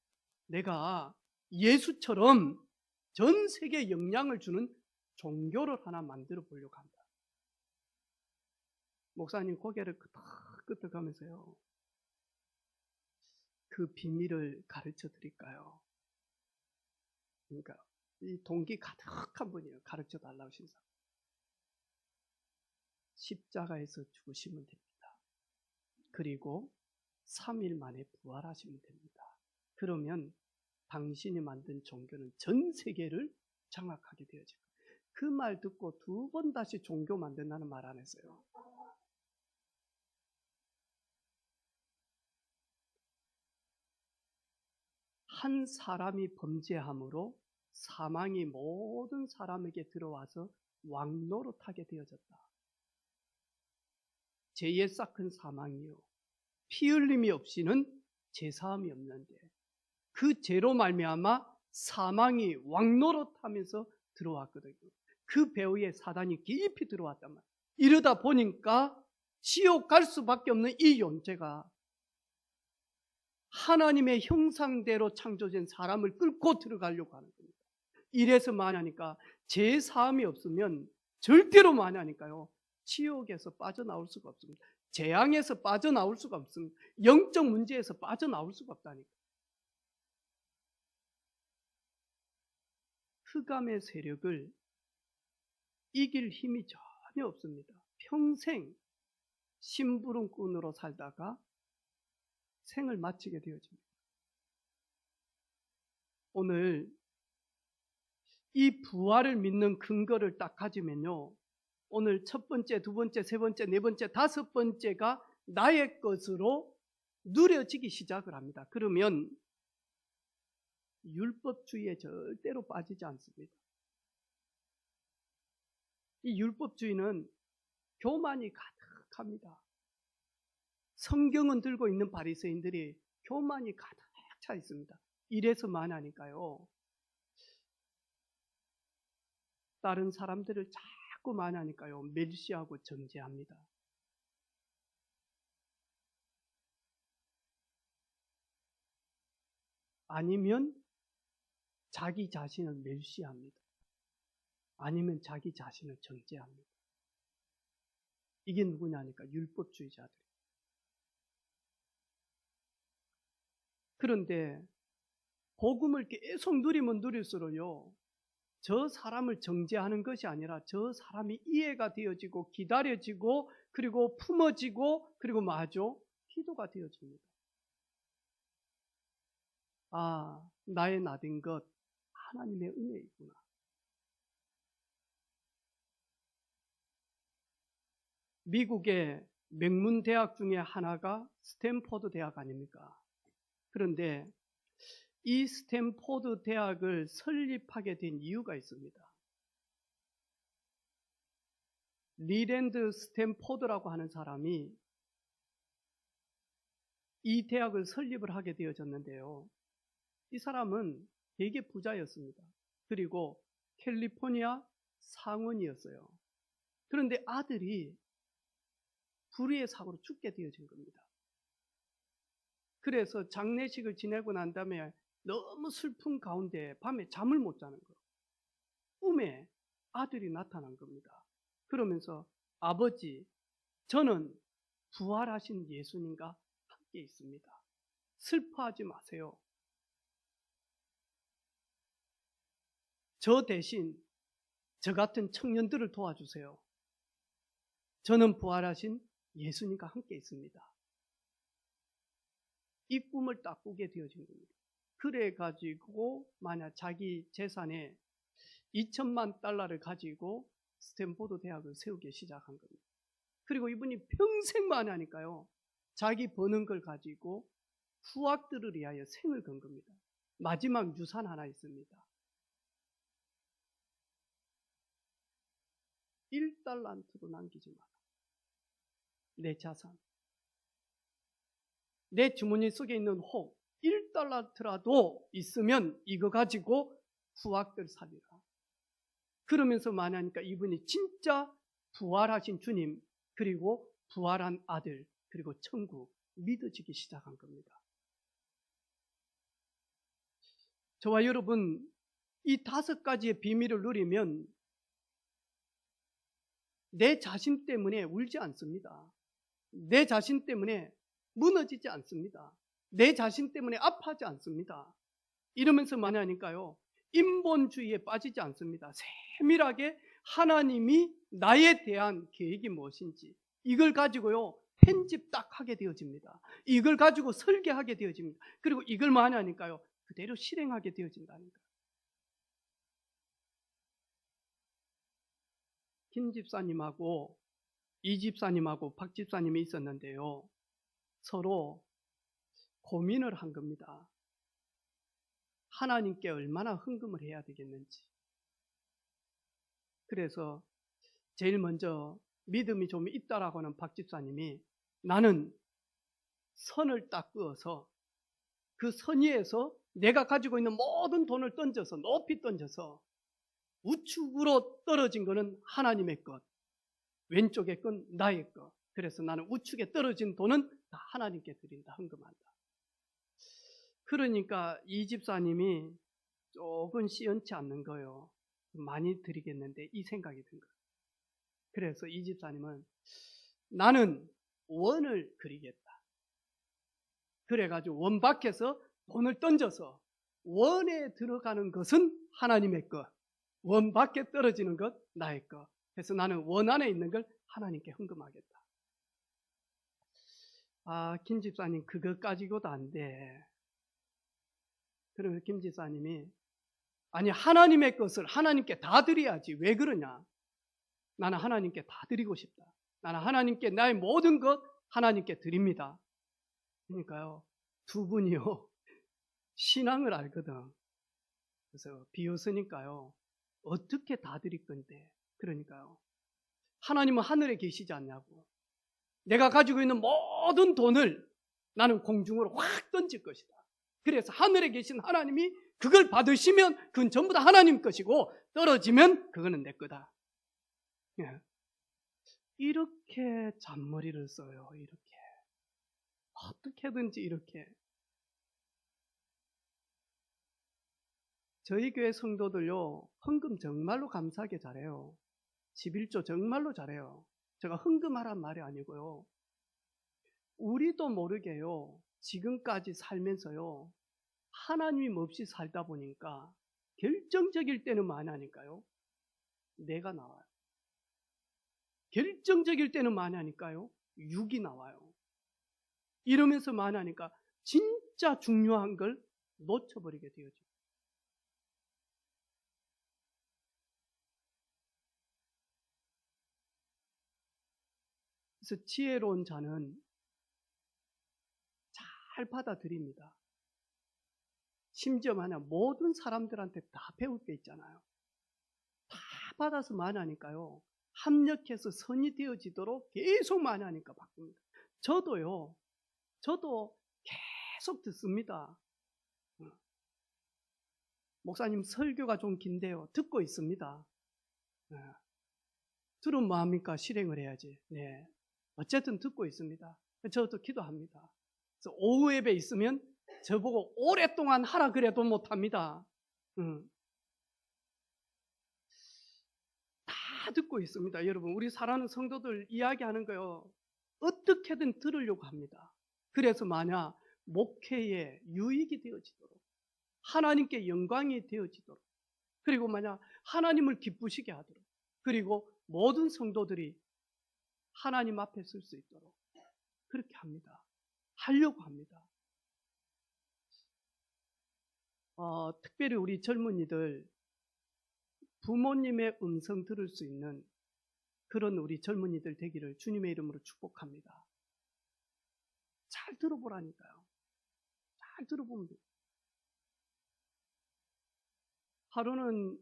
내가 예수처럼 전 세계에 영향을 주는 종교를 하나 만들어 보려고 한다. 목사님 고개를 끄덕끄덕하면서요, 그 비밀을 가르쳐 드릴까요? 그러니까 이 동기 가득한 분이에요. 가르쳐 달라고 신사. 십자가에서 죽으시면 됩니다. 그리고 3일 만에 부활하시면 됩니다. 그러면 당신이 만든 종교는 전 세계를 장악하게 되어집니다. 그 말 듣고 2번 다시 종교 만든다는 말 안 했어요. 한 사람이 범죄함으로 사망이 모든 사람에게 들어와서 왕노릇하게 되어졌다. 죄의 싹은 사망이요 피 흘림이 없이는 죄사함이 없는데 그 죄로 말미암아 사망이 왕노릇하면서 들어왔거든요. 그 배후에 사단이 깊이 들어왔단 말이에요. 이러다 보니까 지옥 갈 수밖에 없는 이 존재가 하나님의 형상대로 창조된 사람을 끌고 들어가려고 하는 겁니다. 이래서 만하니까 죄 사함이 없으면 절대로 만하니까요 지옥에서 빠져나올 수가 없습니다. 재앙에서 빠져나올 수가 없습니다. 영적 문제에서 빠져나올 수가 없다니까. 흑암의 세력을 이길 힘이 전혀 없습니다. 평생 심부름꾼으로 살다가 생을 마치게 되어집니다. 오늘 이 부활을 믿는 근거를 딱 가지면요 오늘 첫 번째, 두 번째, 세 번째, 네 번째, 다섯 번째가 나의 것으로 누려지기 시작을 합니다. 그러면 율법주의에 절대로 빠지지 않습니다. 이 율법주의는 교만이 가득합니다. 성경은 들고 있는 바리새인들이 교만이 가득 차 있습니다. 이래서 만하니까요 다른 사람들을 자꾸 만하니까요 멸시하고 정죄합니다. 아니면 자기 자신을 멸시합니다. 아니면 자기 자신을 정죄합니다. 이게 누구냐니까 율법주의자들. 그런데 복음을 계속 누리면 누릴수록요 저 사람을 정죄하는 것이 아니라 저 사람이 이해가 되어지고 기다려지고 그리고 품어지고 그리고 마죠 기도가 되어집니다. 아, 나의 나된 것 하나님의 은혜이구나. 미국의 명문 대학 중에 하나가 스탠포드 대학 아닙니까? 그런데 이 스탠포드 대학을 설립하게 된 이유가 있습니다. 리랜드 스탠포드라고 하는 사람이 이 대학을 설립을 하게 되어졌는데요. 이 사람은 되게 부자였습니다. 그리고 캘리포니아 상원이었어요. 그런데 아들이 불의의 사고로 죽게 되어진 겁니다. 그래서 장례식을 지내고 난 다음에 너무 슬픈 가운데 밤에 잠을 못 자는 거예요. 꿈에 아들이 나타난 겁니다. 그러면서 아버지, 저는 부활하신 예수님과 함께 있습니다. 슬퍼하지 마세요. 저 대신 저 같은 청년들을 도와주세요. 저는 부활하신 예수님과 함께 있습니다. 이 꿈을 딱 꾸게 되어진 겁니다. 그래가지고 만약 자기 재산에 $2,000만 가지고 스탠포드 대학을 세우기 시작한 겁니다. 그리고 이분이 평생만 하니까요. 자기 버는 걸 가지고 후학들을 위하여 생을 건 겁니다. 마지막 유산 하나 있습니다. $1도 남기지 마라. 내 자산. 내 주머니 속에 있는 혹 $1라도 있으면 이거 가지고 후학들 살리라. 그러면서 말하니까 이분이 진짜 부활하신 주님 그리고 부활한 아들 그리고 천국 믿어지기 시작한 겁니다. 저와 여러분 이 5가지의 비밀을 누리면 내 자신 때문에 울지 않습니다. 내 자신 때문에 무너지지 않습니다. 내 자신 때문에 아파하지 않습니다. 이러면서 말하니까요. 인본주의에 빠지지 않습니다. 세밀하게 하나님이 나에 대한 계획이 무엇인지 이걸 가지고요. 편집 딱 하게 되어집니다. 이걸 가지고 설계하게 되어집니다. 그리고 이걸 많이 하니까요, 그대로 실행하게 되어진다니까. 김 집사님하고 이 집사님하고 박 집사님이 있었는데요, 서로 고민을 한 겁니다. 하나님께 얼마나 헌금을 해야 되겠는지. 그래서 제일 먼저 믿음이 좀 있다라고 하는 박 집사님이, 나는 선을 딱 그어서 그 선 위에서 내가 가지고 있는 모든 돈을 던져서, 높이 던져서, 우측으로 떨어진 거는 하나님의 것, 왼쪽의 건 나의 것. 그래서 나는 우측에 떨어진 돈은 다 하나님께 드린다, 헌금한다. 그러니까 이 집사님이 조금 시원치 않는 거예요. 많이 드리겠는데, 이 생각이 든 거예요. 그래서 이 집사님은, 나는 원을 그리겠다. 그래가지고 원 밖에서 돈을 던져서, 원에 들어가는 것은 하나님의 것, 원 밖에 떨어지는 것 나의 것. 그래서 나는 원 안에 있는 걸 하나님께 헌금하겠다. 김 집사님 그것 가지고도 안 돼. 그러면 김 집사님이, 아니 하나님의 것을 하나님께 다 드려야지. 왜 그러냐? 나는 하나님께 다 드리고 싶다. 나는 하나님께 나의 모든 것 하나님께 드립니다. 그러니까요, 두 분이요 신앙을 알거든. 그래서 비웃으니까요, 어떻게 다 드릴 건데. 그러니까요, 하나님은 하늘에 계시지 않냐고. 내가 가지고 있는 모든 돈을 나는 공중으로 확 던질 것이다. 그래서 하늘에 계신 하나님이 그걸 받으시면 그건 전부 다 하나님 것이고, 떨어지면 그거는 내 거다. 예. 이렇게 잔머리를 써요. 이렇게 어떻게든지 이렇게. 저희 교회 성도들요, 헌금 정말로 감사하게 잘해요. 11조 정말로 잘해요. 제가 헌금하란 말이 아니고요, 우리도 모르게요, 지금까지 살면서요, 하나님 없이 살다 보니까 결정적일 때는 많이 하니까요, 내가 나와요. 결정적일 때는 많이 하니까요, 육이 나와요. 이러면서 많이 하니까 진짜 중요한 걸 놓쳐버리게 되어져. 그래서 지혜로운 자는 잘 받아들입니다. 심지어 만약 모든 사람들한테 다 배울 게 있잖아요. 다 받아서 많이 하니까요, 합력해서 선이 되어지도록 계속 많이 하니까 바꿉니다. 저도 계속 듣습니다. 목사님 설교가 좀 긴데요, 듣고 있습니다. 들으면 뭐합니까? 실행을 해야지. 네. 어쨌든 듣고 있습니다. 저도 기도합니다. 그래서 오후 예배 있으면 저보고 오랫동안 하라 그래도 못합니다. 다 듣고 있습니다. 여러분, 우리 사랑하는 성도들 이야기하는 거요, 어떻게든 들으려고 합니다. 그래서 만약 목회에 유익이 되어지도록, 하나님께 영광이 되어지도록, 그리고 만약 하나님을 기쁘시게 하도록, 그리고 모든 성도들이 하나님 앞에 설 수 있도록 그렇게 합니다. 하려고 합니다. 특별히 우리 젊은이들, 부모님의 음성 들을 수 있는 그런 우리 젊은이들 되기를 주님의 이름으로 축복합니다. 잘 들어보라니까요. 잘 들어보면 돼요. 하루는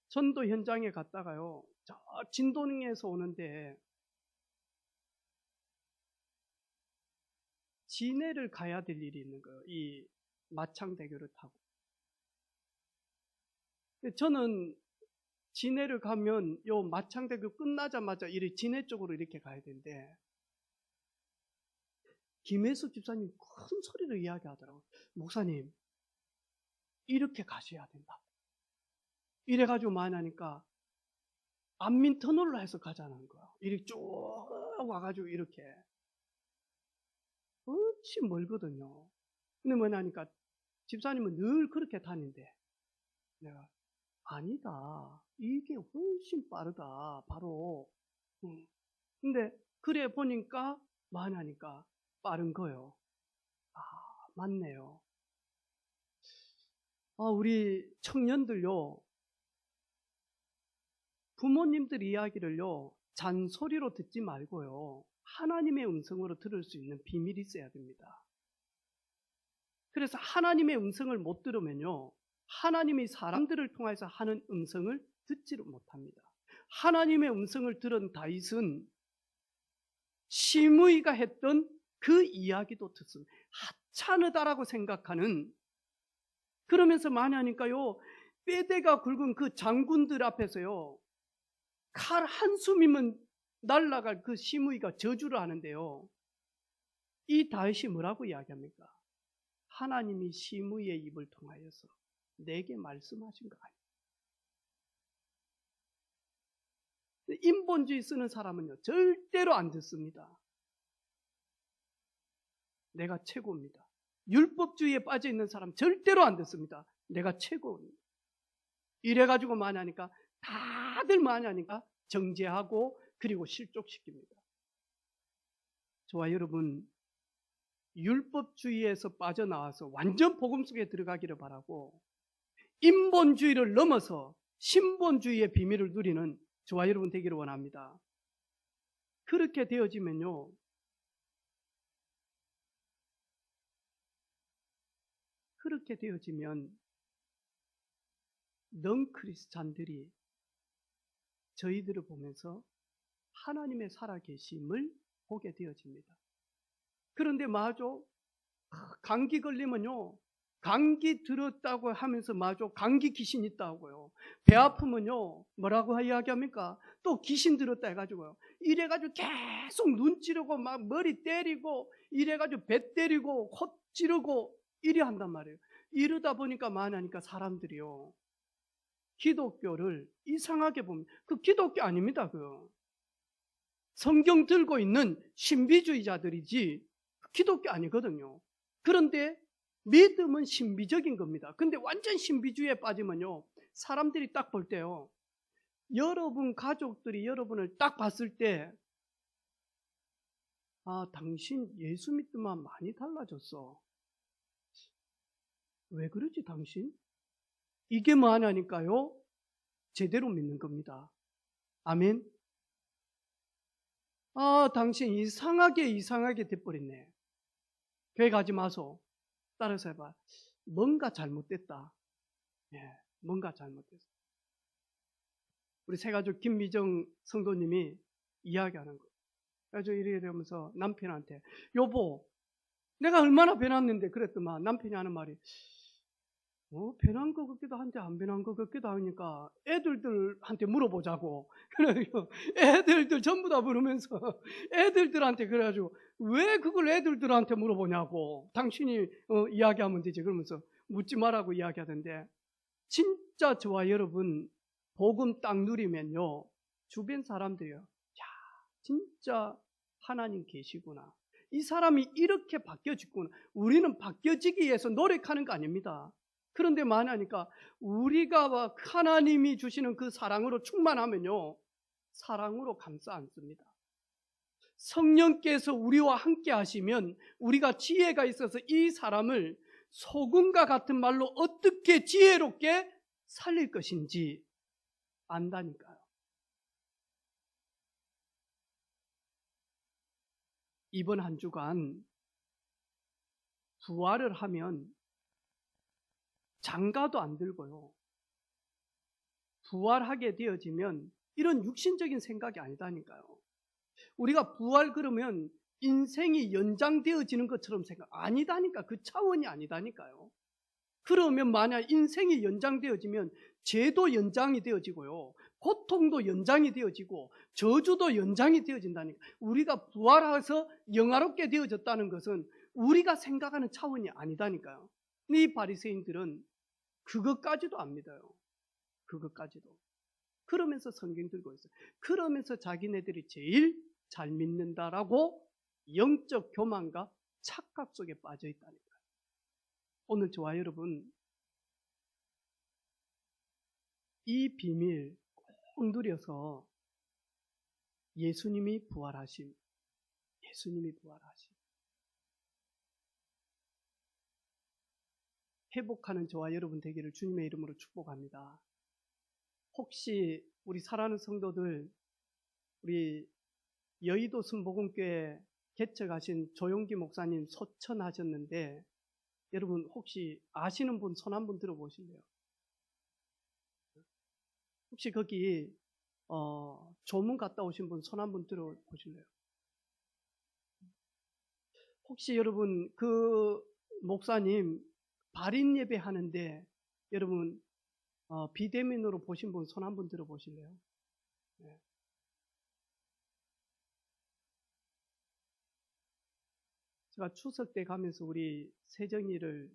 전도 현장에 갔다가요, 저 진도능에서 오는데 진해를 가야 될 일이 있는 거예요. 이 마창대교를 타고. 저는 진해를 가면 요 마창대교 끝나자마자 이렇게 진해 쪽으로 이렇게 가야 되는데, 김혜수 집사님 큰 소리로 이야기하더라고요. 목사님, 이렇게 가셔야 된다고. 이래가지고 많이 하니까 안민터널로 해서 가자는 거야. 이렇게 쭉 와가지고 이렇게. 어찌 멀거든요. 근데 뭐냐니까 집사님은 늘 그렇게 다닌대. 내가, 아니다, 이게 훨씬 빠르다. 바로. 근데 그래 보니까 만하니까 빠른 거요. 아, 맞네요. 우리 청년들요, 부모님들 이야기를요, 잔소리로 듣지 말고요, 하나님의 음성으로 들을 수 있는 비밀이 있어야 됩니다. 그래서 하나님의 음성을 못 들으면요, 하나님이 사람들을 통해서 하는 음성을 듣지를 못합니다. 하나님의 음성을 들은 다윗은 시므이가 했던 그 이야기도 듣습니다. 하찮으다라고 생각하는, 그러면서 많이 하니까요, 뼈대가 굵은 그 장군들 앞에서요, 칼 한숨이면 날아갈 그 시므이가 저주를 하는데요, 이 다윗이 뭐라고 이야기합니까? 하나님이 시므이의 입을 통하여서 내게 말씀하신 거 아니에요. 인본주의 쓰는 사람은요, 절대로 안 듣습니다. 내가 최고입니다. 율법주의에 빠져 있는 사람 절대로 안 듣습니다. 내가 최고입니다. 이래가지고 많이 하니까, 다들 많이 하니까 정죄하고 그리고 실족시킵니다. 저와 여러분, 율법주의에서 빠져나와서 완전 복음 속에 들어가기를 바라고, 인본주의를 넘어서 신본주의의 비밀을 누리는 저와 여러분 되기를 원합니다. 그렇게 되어지면요, 그렇게 되어지면 넌크리스찬들이 저희들을 보면서 하나님의 살아계심을 보게 되어집니다. 그런데 마저 감기 걸리면요, 감기 들었다고 하면서 마저 감기 귀신 있다고요. 배 아프면요, 뭐라고 이야기합니까? 또 귀신 들었다 해가지고요. 이래가지고 계속 눈 찌르고 막 머리 때리고, 이래가지고 배 때리고 코 찌르고 이래 한단 말이에요. 이러다 보니까 많으니까 사람들이요, 기독교를 이상하게 봅니다. 그 기독교 아닙니다. 그 성경 들고 있는 신비주의자들이지 기독교 아니거든요. 그런데 믿음은 신비적인 겁니다. 근데 완전 신비주의에 빠지면요, 사람들이 딱 볼 때요, 여러분 가족들이 여러분을 딱 봤을 때, 당신 예수 믿더만 많이 달라졌어. 왜 그러지 당신? 이게 뭐 하냐니까요, 제대로 믿는 겁니다. 아멘. 당신 이상하게 돼버렸네. 교회 가지 마소. 따라서 해봐. 뭔가 잘못됐다. 예, 뭔가 잘못됐어. 우리 새가족 김미정 성도님이 이야기하는 거예요. 그래서 이러면서 남편한테, 여보, 내가 얼마나 변했는데 그랬더만 남편이 하는 말이, 변한 것 같기도 한데 안 변한 것 같기도 하니까 애들한테 물어보자고. 그래가지고 애들들 전부 다 물으면서 애들한테 그래가지고, 왜 그걸 애들한테 물어보냐고. 당신이 이야기하면 되지. 그러면서 묻지 말라고 이야기하던데, 진짜 저와 여러분 복음 딱 누리면요, 주변 사람들이요, 야, 진짜 하나님 계시구나. 이 사람이 이렇게 바뀌어지구나. 우리는 바뀌어지기 위해서 노력하는 거 아닙니다. 그런데 만하니까 우리가 하나님이 주시는 그 사랑으로 충만하면요, 사랑으로 감싸 안습니다. 성령께서 우리와 함께 하시면 우리가 지혜가 있어서 이 사람을 소금과 같은 말로 어떻게 지혜롭게 살릴 것인지 안다니까요. 이번 한 주간 부활을 하면 장가도 안 들고요, 부활하게 되어지면 이런 육신적인 생각이 아니다니까요. 우리가 부활 그러면 인생이 연장되어지는 것처럼 생각 아니다니까. 그 차원이 아니다니까요. 그러면 만약 인생이 연장되어지면 죄도 연장이 되어지고요, 고통도 연장이 되어지고 저주도 연장이 되어진다니까. 우리가 부활해서 영화롭게 되어졌다는 것은 우리가 생각하는 차원이 아니다니까요. 이 바리새인들은 그것까지도 안 믿어요. 그것까지도. 그러면서 성경 들고 있어요. 그러면서 자기네들이 제일 잘 믿는다라고 영적 교만과 착각 속에 빠져 있다니까요. 오늘 저와 여러분, 이 비밀 꼭 누려서 예수님이 부활하심, 예수님이 부활하시고 회복하는 저와 여러분 되기를 주님의 이름으로 축복합니다. 혹시 우리 사랑하는 성도들, 우리 여의도 순복음교회 개척하신 조용기 목사님 소천하셨는데 여러분 혹시 아시는 분 손 한번 들어보실래요? 혹시 거기 조문 갔다 오신 분 손 한번 들어보실래요? 혹시 여러분 그 목사님 발인 예배 하는데 여러분 비대면으로 보신 분 손 한번 들어보실래요? 네. 제가 추석 때 가면서 우리 세정이를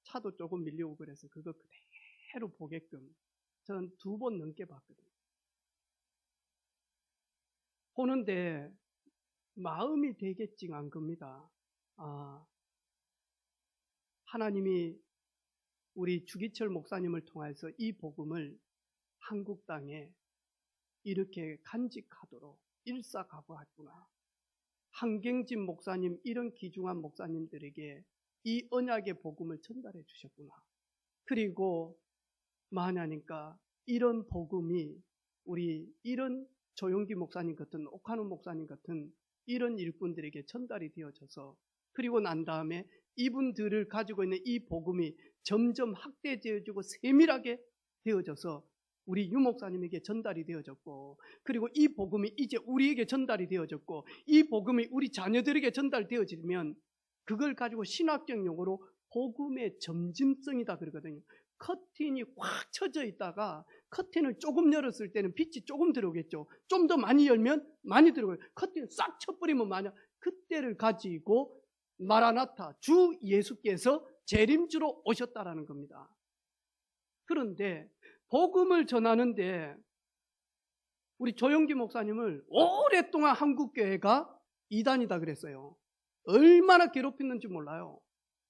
차도 조금 밀려오고 그래서 그거 그대로 보게끔 저는 2번 넘게 봤거든요. 보는데 마음이 되게 찡한 겁니다. 하나님이 우리 주기철 목사님을 통해서 이 복음을 한국 땅에 이렇게 간직하도록 일사각오했구나. 한경진 목사님 이런 귀중한 목사님들에게 이 언약의 복음을 전달해 주셨구나. 그리고 만하니까 이런 복음이 우리 이런 조용기 목사님 같은 옥한우 목사님 같은 이런 일꾼들에게 전달이 되어져서 그리고 난 다음에 이분들을 가지고 있는 이 복음이 점점 확대되어지고 세밀하게 되어져서 우리 유 목사님에게 전달이 되어졌고 그리고 이 복음이 이제 우리에게 전달이 되어졌고 이 복음이 우리 자녀들에게 전달되어지면 그걸 가지고 신학적 용어로 복음의 점진성이다 그러거든요. 커튼이 확 쳐져 있다가 커튼을 조금 열었을 때는 빛이 조금 들어오겠죠. 좀 더 많이 열면 많이 들어오고 커튼을 싹 쳐버리면 만약 그때를 가지고 마라나타 주 예수께서 재림주로 오셨다라는 겁니다. 그런데 복음을 전하는데 우리 조용기 목사님을 오랫동안 한국교회가 이단이다 그랬어요. 얼마나 괴롭혔는지 몰라요.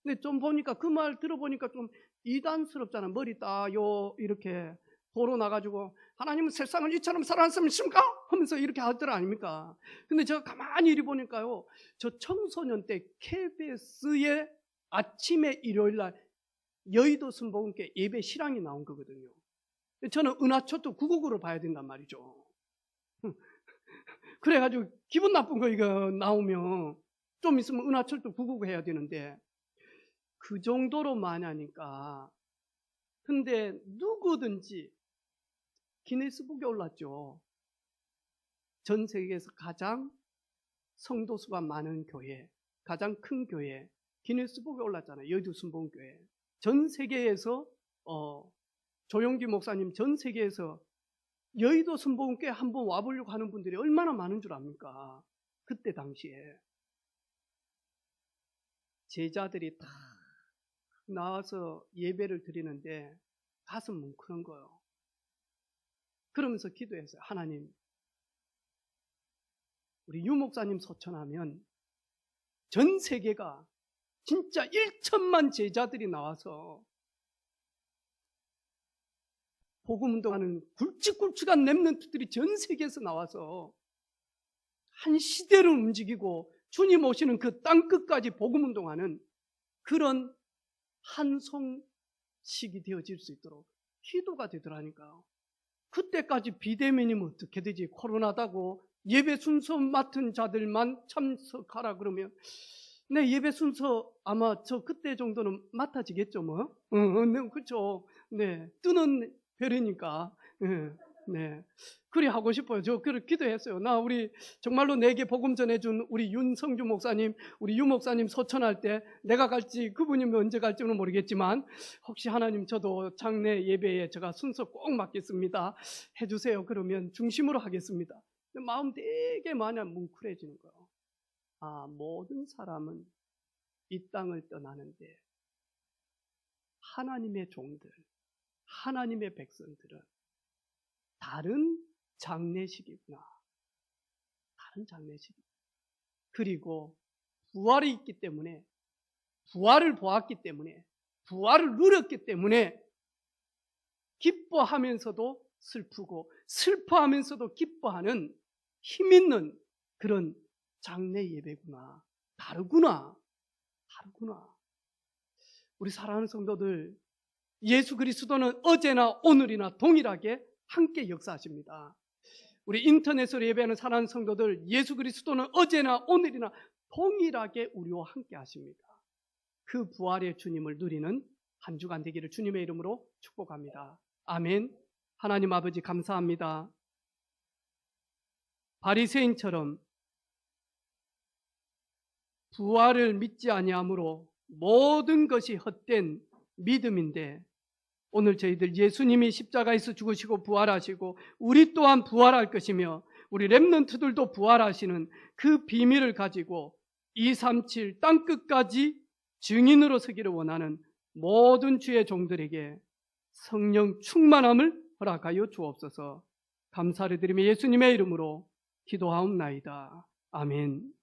근데 좀 보니까 그 말 들어보니까 좀 이단스럽잖아. 머리 따요 이렇게 도로 나가지고 하나님은 세상을 이처럼 사랑하셨습니까? 하면서 이렇게 하더라 아닙니까? 근데 제가 가만히 이리 보니까요, 저 청소년 때 KBS의 아침에 일요일날 여의도 순복음교회 예배 실황이 나온 거거든요. 저는 은하초도 9국으로 봐야 된단 말이죠. 그래가지고 기분 나쁜 거 이거 나오면 좀 있으면 은하철도 9국 해야 되는데 그 정도로 많이 하니까. 근데 누구든지 기네스북에 올랐죠. 전 세계에서 가장 성도수가 많은 교회, 가장 큰 교회, 기네스북에 올랐잖아요. 여의도 순복음교회. 전 세계에서 조용기 목사님 전 세계에서 여의도 순복음교회 한번 와보려고 하는 분들이 얼마나 많은 줄 압니까? 그때 당시에 제자들이 다 나와서 예배를 드리는데 가슴 뭉클한 거예요. 그러면서 기도했어요. 하나님, 우리 유 목사님 소천하면 전 세계가 진짜 1천만 제자들이 나와서 복음운동하는 굵직굵직한 렘넌트들이 전 세계에서 나와서 한 시대를 움직이고 주님 오시는 그 땅끝까지 복음운동하는 그런 한송식이 되어질 수 있도록 기도가 되더라니까요. 그때까지 비대면이면 어떻게 되지? 코로나다고 예배 순서 맡은 자들만 참석하라 그러면 네, 예배 순서 아마 저 그때 정도는 맡아지겠죠, 뭐. 네, 그렇죠. 네, 뜨는 별이니까. 네, 그리 하고 싶어요. 저 그렇게 기도했어요. 나 우리 정말로 내게 복음 전해준 우리 윤성주 목사님, 우리 유 목사님 소천할 때 내가 갈지 그분이 언제 갈지는 모르겠지만 혹시 하나님 저도 장례 예배에 제가 순서 꼭 맡겠습니다. 해주세요. 그러면 중심으로 하겠습니다. 마음 되게 많이 뭉클해지는 거예요. 모든 사람은 이 땅을 떠나는데 하나님의 종들, 하나님의 백성들은 다른 장례식이구나. 다른 장례식. 그리고 부활이 있기 때문에, 부활을 보았기 때문에, 부활을 누렸기 때문에 기뻐하면서도 슬프고 슬퍼하면서도 기뻐하는 힘있는 그런 장례 예배구나. 다르구나. 우리 사랑하는 성도들, 예수 그리스도는 어제나 오늘이나 동일하게 함께 역사하십니다. 우리 인터넷으로 예배하는 사랑하는 성도들, 예수 그리스도는 어제나 오늘이나 동일하게 우리와 함께 하십니다. 그 부활의 주님을 누리는 한 주간 되기를 주님의 이름으로 축복합니다. 아멘. 하나님 아버지 감사합니다. 바리새인처럼 부활을 믿지 아니하므로 모든 것이 헛된 믿음인데, 오늘 저희들 예수님이 십자가에서 죽으시고 부활하시고 우리 또한 부활할 것이며 우리 렘넌트들도 부활하시는 그 비밀을 가지고 237 땅끝까지 증인으로 서기를 원하는 모든 주의 종들에게 성령 충만함을 허락하여 주옵소서. 감사를 드리며 예수님의 이름으로 기도하옵나이다. 아멘.